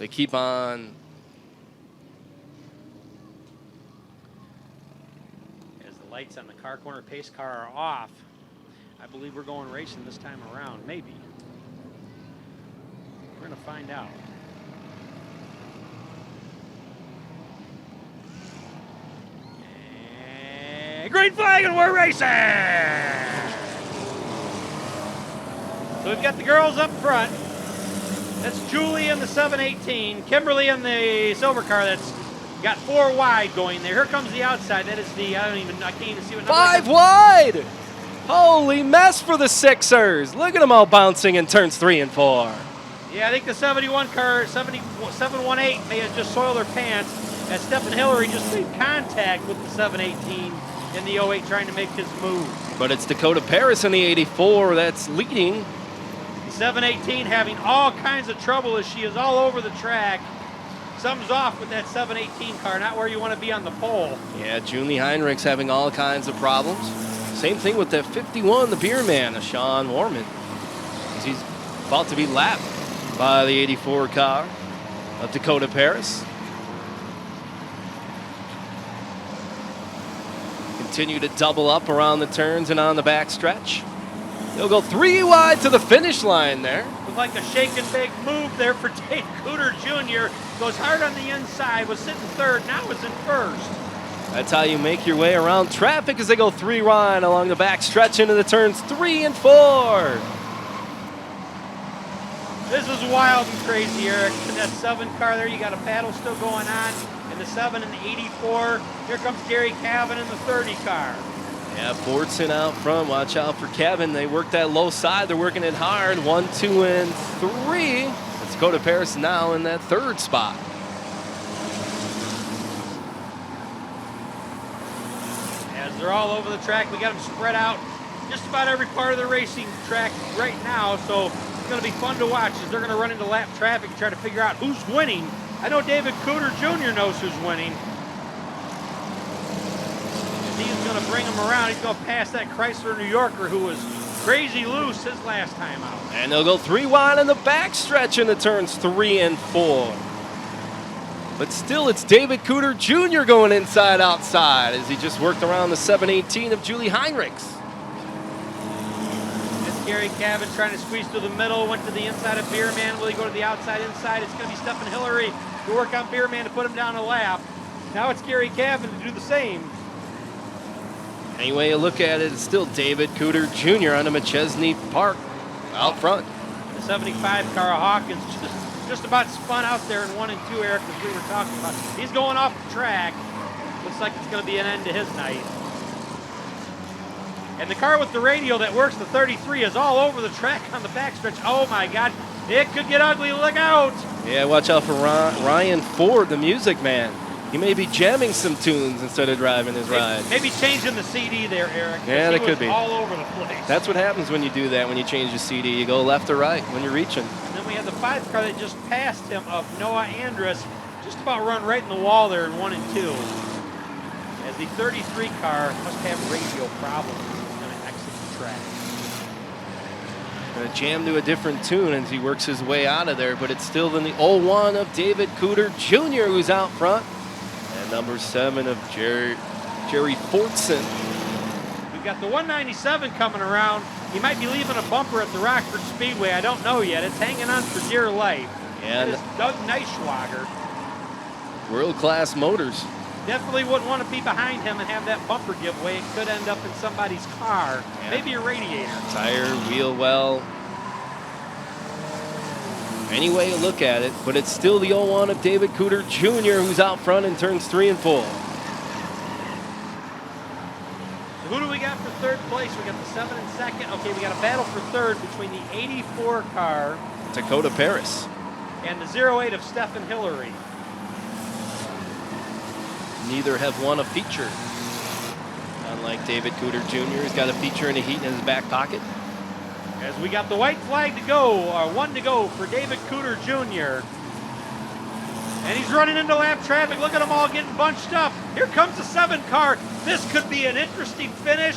They keep on. As the lights on the car corner pace car are off, I believe we're going racing this time around. Maybe. We're going to find out. And green flag, and we're racing! So we've got the girls up front. That's Julie in the 718, Kimberly in the silver car that's got 4 wide going there. Here comes the outside. That is the, I can't even see what number. 5 wide! Holy mess for the Sixers. Look at them all bouncing in turns 3 and 4. Yeah, I think the 71 car, 718 may have just soiled her pants as Stephen Hillary just made contact with the 718 in the 08 trying to make his move. But it's Dakota Paris in the 84 that's leading. 718 having all kinds of trouble as she is all over the track. Something's off with that 718 car, not where you want to be on the pole. Yeah, Julie Heinrich's having all kinds of problems. Same thing with that 51, the beer man, Sean Warman. He's about to be lapped by the 84 car of Dakota Paris. Continue to double up around the turns and on the back stretch. They'll go 3 wide to the finish line there. Looked like a shake and bake move there for Dave Cooter Jr. Goes hard on the inside, was sitting third, now is in first. That's how you make your way around traffic as they go 3 wide along the back stretch into the turns 3 and 4. This is wild and crazy, Eric. In that 7 car there, you got a battle still going on. In the 7 and the 84, here comes Gary Cavan in the 30 car. Yeah, Fordson out front. Watch out for Kevin. They work that low side. They're working it hard. 1, 2, and 3. Let's go to Paris now in that 3rd spot. As they're all over the track, we got them spread out just about every part of the racing track right now. So it's going to be fun to watch as they're going to run into lap traffic and try to figure out who's winning. I know David Cooter Jr. knows who's winning. He's going to bring him around. He's going to pass that Chrysler New Yorker who was crazy loose his last time out. And they'll go 3 wide in the back stretch in the turns 3 and 4. But still, it's David Cooter Jr. going inside outside as he just worked around the 718 of Julie Heinrichs. It's Gary Cavan trying to squeeze through the middle. Went to the inside of Beerman. Will he go to the outside inside? It's going to be Stephen Hillary to work on Beerman to put him down a lap. Now it's Gary Cavan to do the same. Any way you look at it, it's still David Cooter Jr. on the McChesney Park out front. The 75 car of Hawkins just about spun out there in 1 and 2, Eric, as we were talking about. He's going off the track. Looks like it's going to be an end to his night. And the car with the radio that works, the 33, is all over the track on the backstretch. Oh my God, it could get ugly. Look out! Yeah, watch out for Ryan Ford, the music man. He may be jamming some tunes instead of driving his ride. Maybe changing the CD there, Eric. Yeah, that could be. All over the place. That's what happens when you do that, when you change the CD. You go left or right when you're reaching. And then we have the 5 car that just passed him of Noah Andrus. Just about run right in the wall there in 1 and 2. As the 33 car must have radio problems. He's going to exit the track. Gonna jam to a different tune as he works his way out of there, but it's still in the 01 of David Cooter Jr. who's out front. And number 7 of Jerry Fordson. We've got the 197 coming around. He might be leaving a bumper at the Rockford Speedway. I don't know yet. It's hanging on for dear life. And it's Doug Neishwager. World-class motors. Definitely wouldn't want to be behind him and have that bumper give way. It could end up in somebody's car. Yeah. Maybe a radiator. Tire, wheel well. Any way you look at it, but it's still the 01 of David Cooter Jr. who's out front in turns 3 and 4. So who do we got for 3rd place? We got the 7 and 2nd. Okay, we got a battle for 3rd between the 84 car, Dakota Paris, and the 08 of Stephen Hillary. Neither have won a feature. Unlike David Cooter Jr., he's got a feature and a heat in his back pocket. As we got the white flag to go, or 1 to go for David Cooter Jr. And he's running into lap traffic. Look at them all getting bunched up. Here comes the 7 car. This could be an interesting finish.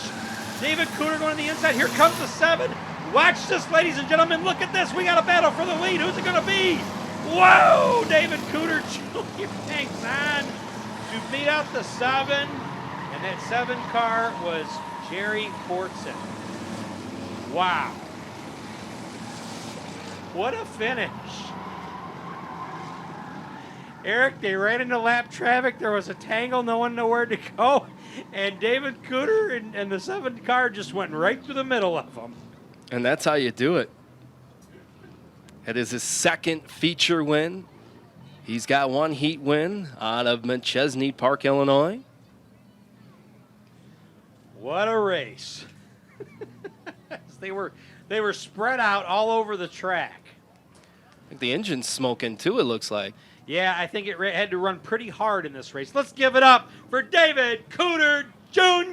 David Cooter going to the inside. Here comes the 7. Watch this, ladies and gentlemen. Look at this. We got a battle for the lead. Who's it going to be? Whoa! David Cooter Jr. hangs on to beat out the 7. And that 7 car was Jerry Fortson. Wow. What a finish. Eric, they ran into lap traffic. There was a tangle. No one knew where to go. And David Cooter and the 7 car just went right through the middle of them. And that's how you do it. It is his 2nd feature win. He's got 1 heat win out of McChesney Park, Illinois. What a race. They were spread out all over the track. I think the engine's smoking too, it looks like. Yeah, I think it had to run pretty hard in this race. Let's give it up for David Cooter Jr.